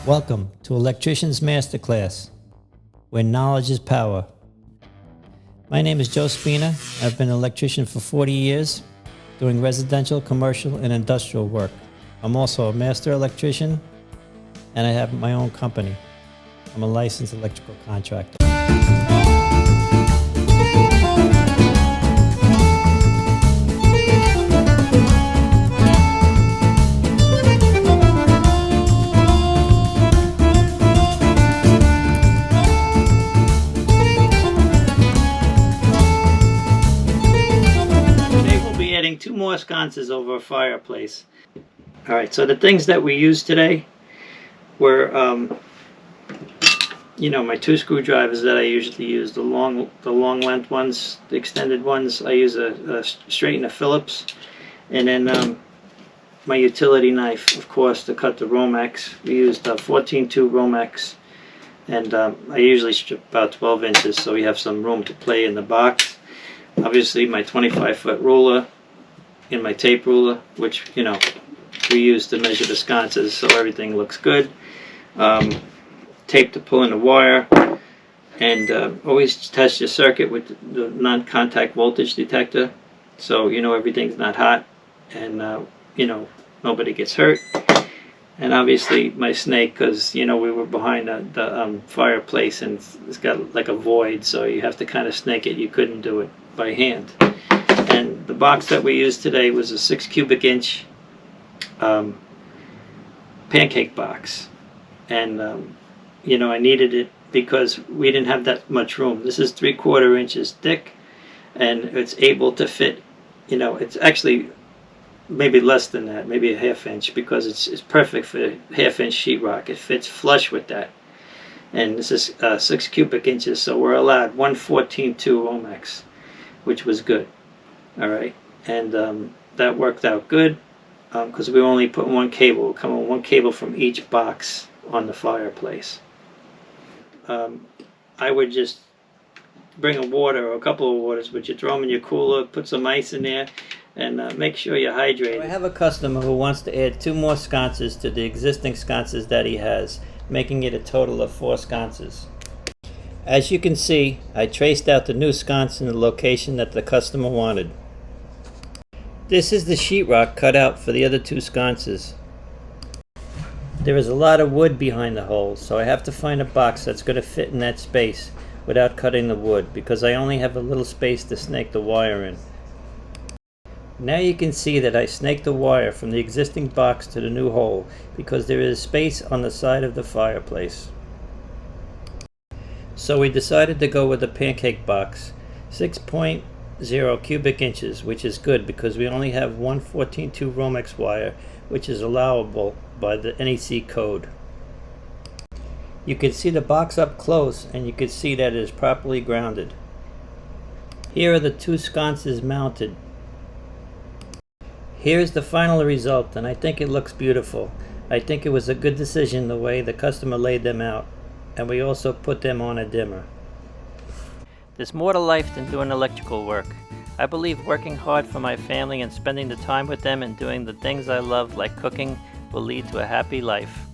Welcome to Electrician's Masterclass, where knowledge is power. My name is Joe Spina. I've been an electrician for 40 years, doing residential, commercial, and industrial work. I'm also a master electrician, and I have my own company. I'm a licensed electrical contractor. Two more sconces over a fireplace. Alright, so the things that we used today were, my two screwdrivers that I usually use, the long length ones, the extended ones. I use a straight and a Phillips, and then my utility knife, of course, to cut the Romex. We used a 14-2 Romex, and I usually strip about 12 inches so we have some room to play in the box. Obviously my 25-foot ruler and my tape ruler, which we use to measure the sconces so everything looks good. Tape to pull in the wire, and always test your circuit with the non-contact voltage detector so everything's not hot and nobody gets hurt. And obviously my snake, because we were behind the fireplace and it's got like a void, so you have to kind of snake it. You couldn't do it by hand. And the box that we used today was a 6 cubic inch pancake box, and I needed it because we didn't have that much room. This is 3/4 inches thick, and it's able to fit. It's actually maybe less than that, maybe a 1/2 inch, because it's perfect for 1/2 inch sheetrock. It fits flush with that, and this is 6 cubic inches, so we're allowed 1/14-2 Romex, which was good. Alright, and that worked out good because we only put one cable. We'll come on one cable from each box on the fireplace. I would just bring a water or a couple of waters, but you throw them in your cooler, put some ice in there, and make sure you're hydrated. I have a customer who wants to add 2 more sconces to the existing sconces that he has, making it a total of 4 sconces. As you can see, I traced out the new sconce in the location that the customer wanted. This is the sheetrock cut out for the other 2 sconces. There is a lot of wood behind the holes, so I have to find a box that's going to fit in that space without cutting the wood, because I only have a little space to snake the wire in. Now you can see that I snaked the wire from the existing box to the new hole because there is space on the side of the fireplace. So we decided to go with the pancake box, 6.0 cubic inches, which is good because we only have 1/14-2 Romex wire, which is allowable by the NEC code. You can see the box up close, and you can see that it is properly grounded. Here are the 2 sconces mounted. Here's the final result, and I think it looks beautiful. I think it was a good decision the way the customer laid them out, and we also put them on a dimmer. There's more to life than doing electrical work. I believe working hard for my family and spending the time with them and doing the things I love, like cooking, will lead to a happy life.